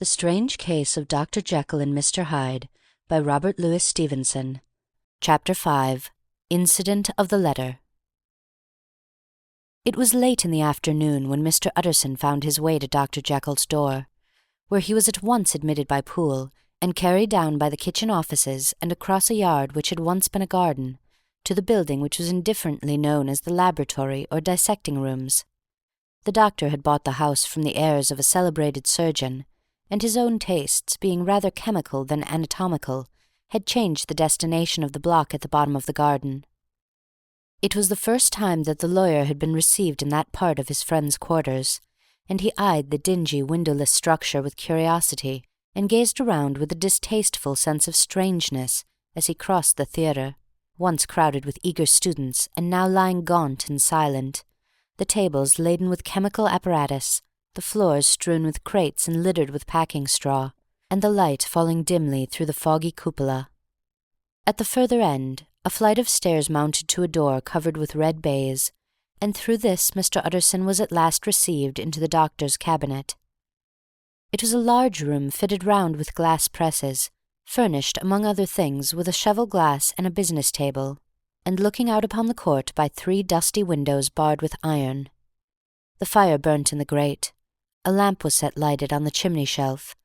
The Strange Case of Dr. Jekyll and Mr. Hyde by Robert Louis Stevenson. Chapter 5. Incident of the Letter. It was late in the afternoon when Mr. Utterson found his way to Dr. Jekyll's door, where he was at once admitted by Poole and carried down by the kitchen offices and across a yard which had once been a garden, to the building which was indifferently known as the laboratory or dissecting rooms. The doctor had bought the house from the heirs of a celebrated surgeon, and his own tastes, being rather chemical than anatomical, had changed the destination of the block at the bottom of the garden. It was the first time that the lawyer had been received in that part of his friend's quarters, and he eyed the dingy, windowless structure with curiosity and gazed around with a distasteful sense of strangeness as he crossed the theatre, once crowded with eager students and now lying gaunt and silent, the tables laden with chemical apparatus, the floors strewn with crates and littered with packing straw, and the light falling dimly through the foggy cupola. At the further end, a flight of stairs mounted to a door covered with red baize, and through this Mr. Utterson was at last received into the doctor's cabinet. It was a large room fitted round with glass presses, furnished, among other things, with a cheval-glass and a business table, and looking out upon the court by 3 dusty windows barred with iron. The fire burnt in the grate. A lamp was set lighted on the chimney-shelf,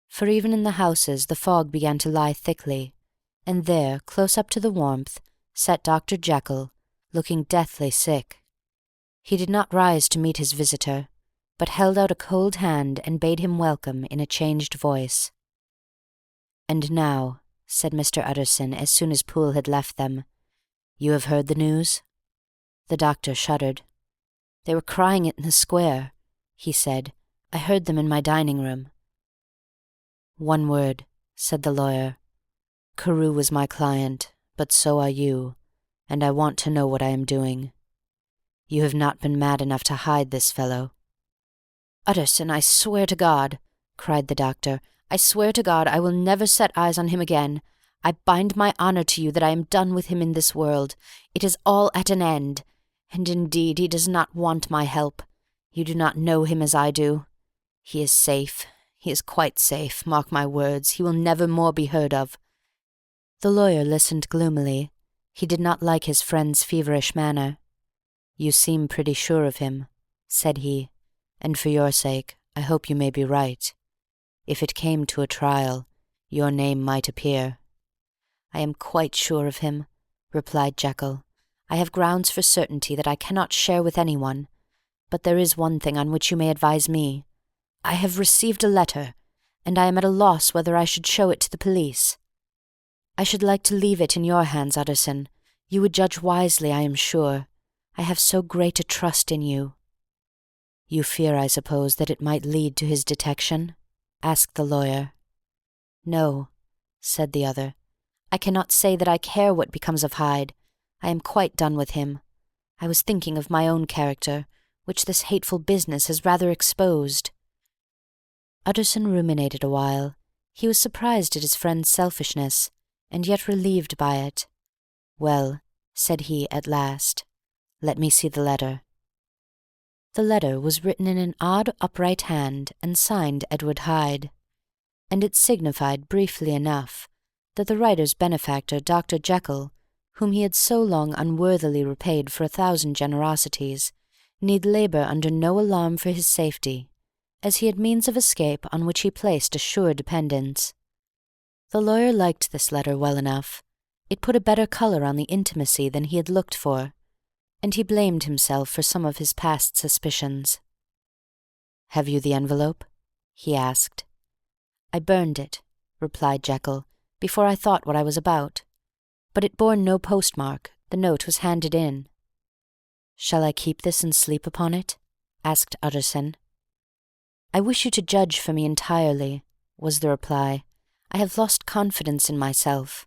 for even in the houses the fog began to lie thickly, and there, close up to the warmth, sat Dr. Jekyll, looking deathly sick. He did not rise to meet his visitor, but held out a cold hand and bade him welcome in a changed voice. "And now," said Mr. Utterson as soon as Poole had left them, "you have heard the news?" The doctor shuddered. "They were crying it in the square," he said. "I heard them in my dining-room." "One word," said the lawyer. "Carew was my client, but so are you, and I want to know what I am doing. You have not been mad enough to hide this fellow?" "Utterson, I swear to God," cried the doctor, "I swear to God I will never set eyes on him again. I bind my honour to you that I am done with him in this world. It is all at an end, and indeed he does not want my help. You do not know him as I do. He is safe. He is quite safe. Mark my words, he will never more be heard of." The lawyer listened gloomily. He did not like his friend's feverish manner. "You seem pretty sure of him," said he, "and for your sake, I hope you may be right. If it came to a trial, your name might appear." "I am quite sure of him," replied Jekyll. "I have grounds for certainty that I cannot share with anyone. But there is one thing on which you may advise me. I have received a letter, and I am at a loss whether I should show it to the police. I should like to leave it in your hands, Utterson. You would judge wisely, I am sure. I have so great a trust in you." "You fear, I suppose, that it might lead to his detection?" asked the lawyer. "No," said the other. "I cannot say that I care what becomes of Hyde. I am quite done with him. I was thinking of my own character, which this hateful business has rather exposed." Utterson ruminated a while. He was surprised at his friend's selfishness, and yet relieved by it. "Well," said he at last, "let me see the letter." The letter was written in an odd upright hand and signed Edward Hyde, and it signified briefly enough that the writer's benefactor, Dr. Jekyll, whom he had so long unworthily repaid for 1,000 generosities, need labour under no alarm for his safety, as he had means of escape on which he placed a sure dependence. The lawyer liked this letter well enough. It put a better colour on the intimacy than he had looked for, and he blamed himself for some of his past suspicions. "Have you the envelope?" he asked. "I burned it," replied Jekyll, "before I thought what I was about. But it bore no postmark. The note was handed in." "Shall I keep this and sleep upon it?" asked Utterson. "I wish you to judge for me entirely," was the reply. "I have lost confidence in myself."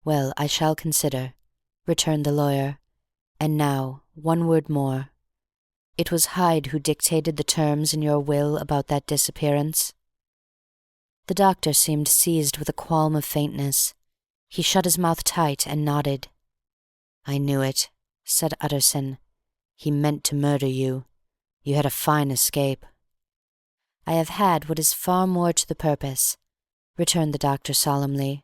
"Well, I shall consider," returned the lawyer. "And now, one word more. It was Hyde who dictated the terms in your will about that disappearance?" The doctor seemed seized with a qualm of faintness. He shut his mouth tight and nodded. "I knew it," said Utterson. "He meant to murder you. You had a fine escape." I have had what is far more to the purpose," returned the doctor solemnly.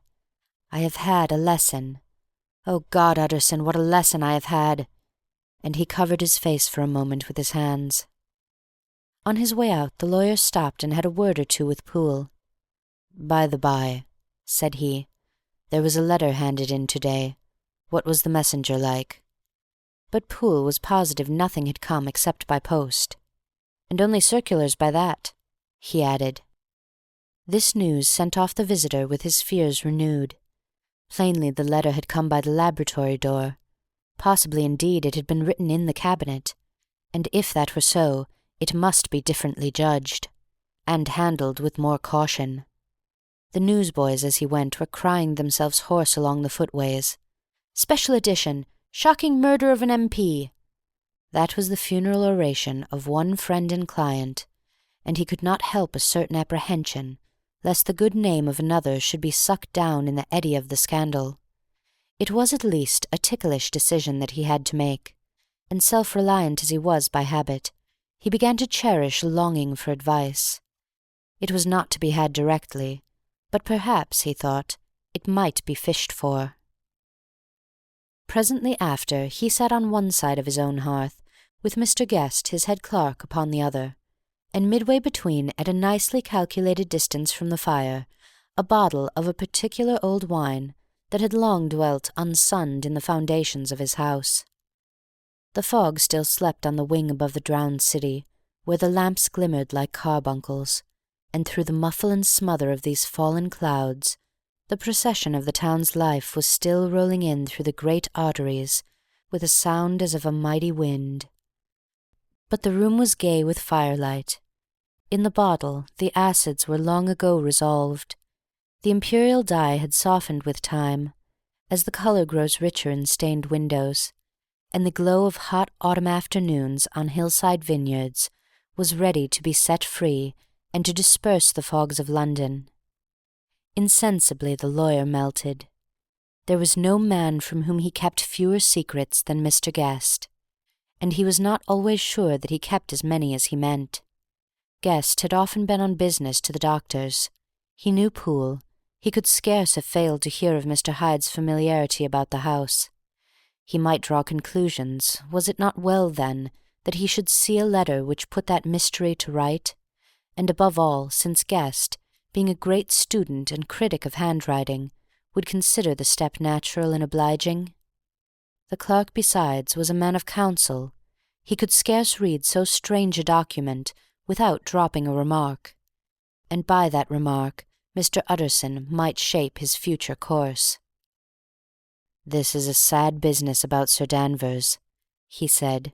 "I have had a lesson. Oh God, Utterson, what a lesson I have had!" And he covered his face for a moment with his hands. On his way out the lawyer stopped and had a word or two with Poole. "By the by," said he, "there was a letter handed in to-day. What was the messenger like?" But Poole was positive nothing had come except by post. "And only circulars by that," he added. This news sent off the visitor with his fears renewed. Plainly the letter had come by the laboratory door. Possibly, indeed, it had been written in the cabinet, and if that were so, it must be differently judged, and handled with more caution. The newsboys, as he went, were crying themselves hoarse along the footways. "Special edition! Shocking murder of an MP!" That was the funeral oration of one friend and client, and he could not help a certain apprehension lest the good name of another should be sucked down in the eddy of the scandal. It was at least a ticklish decision that he had to make, and self-reliant as he was by habit, he began to cherish a longing for advice. It was not to be had directly, but perhaps, he thought, it might be fished for. Presently after, he sat on one side of his own hearth, with Mr. Guest, his head clerk, upon the other, and midway between, at a nicely calculated distance from the fire, a bottle of a particular old wine that had long dwelt unsunned in the foundations of his house. The fog still slept on the wing above the drowned city, where the lamps glimmered like carbuncles, and through the muffle and smother of these fallen clouds, the procession of the town's life was still rolling in through the great arteries with a sound as of a mighty wind. But the room was gay with firelight. In the bottle the acids were long ago resolved. The imperial dye had softened with time, as the colour grows richer in stained windows, and the glow of hot autumn afternoons on hillside vineyards was ready to be set free and to disperse the fogs of London. Insensibly the lawyer melted. There was no man from whom he kept fewer secrets than Mr. Guest, and he was not always sure that he kept as many as he meant. Guest had often been on business to the doctor's. He knew Poole. He could scarce have failed to hear of Mr. Hyde's familiarity about the house. He might draw conclusions. Was it not well, then, that he should see a letter which put that mystery to right? And above all, since Guest, being a great student and critic of handwriting, would consider the step natural and obliging? The clerk, besides, was a man of counsel. He could scarce read so strange a document without dropping a remark, and by that remark Mr. Utterson might shape his future course. "This is a sad business about Sir Danvers," he said.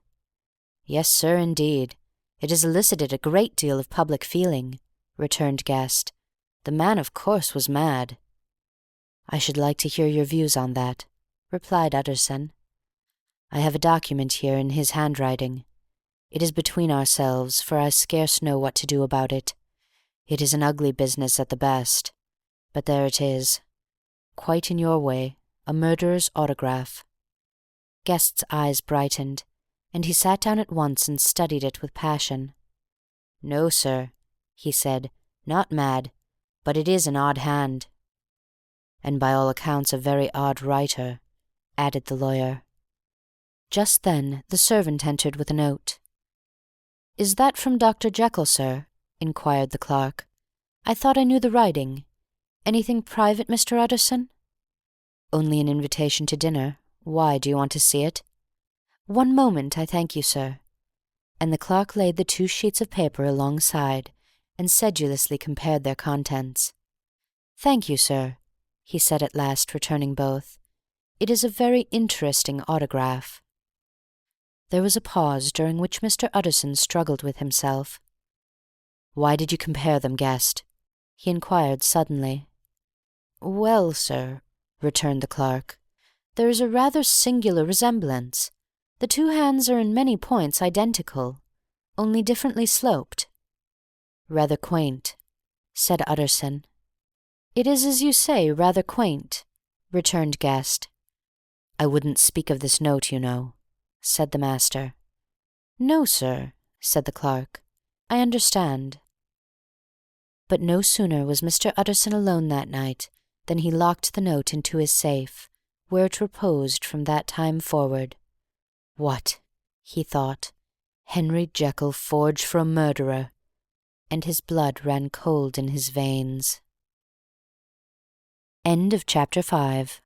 "Yes, sir, indeed. It has elicited a great deal of public feeling," returned Guest. "The man, of course, was mad." "I should like to hear your views on that," replied Utterson. "I have a document here in his handwriting. It is between ourselves, for I scarce know what to do about it. It is an ugly business at the best, but there it is. Quite in your way, a murderer's autograph." Guest's eyes brightened, and he sat down at once and studied it with passion. "No, sir," he said, "not mad, but it is an odd hand." "And by all accounts a very odd writer," added the lawyer. Just then the servant entered with a note. "Is that from Dr. Jekyll, sir?" inquired the clerk. "I thought I knew the writing. Anything private, Mr. Utterson?" "Only an invitation to dinner. Why, do you want to see it?" "One moment, I thank you, sir." And the clerk laid the 2 sheets of paper alongside, and sedulously compared their contents. "Thank you, sir," he said at last, returning both. "It is a very interesting autograph." There was a pause, during which Mr. Utterson struggled with himself. "Why did you compare them, Guest?" he inquired suddenly. "Well, sir," returned the clerk, "there is a rather singular resemblance. The 2 hands are in many points identical, only differently sloped." "Rather quaint," said Utterson. "It is, as you say, rather quaint," returned Guest. "I wouldn't speak of this note, you know," said the master. "No, sir," said the clerk. "I understand." But no sooner was Mr. Utterson alone that night than he locked the note into his safe, where it reposed from that time forward. "What!" he thought, "Henry Jekyll forged for a murderer!" And his blood ran cold in his veins. End of Chapter 5.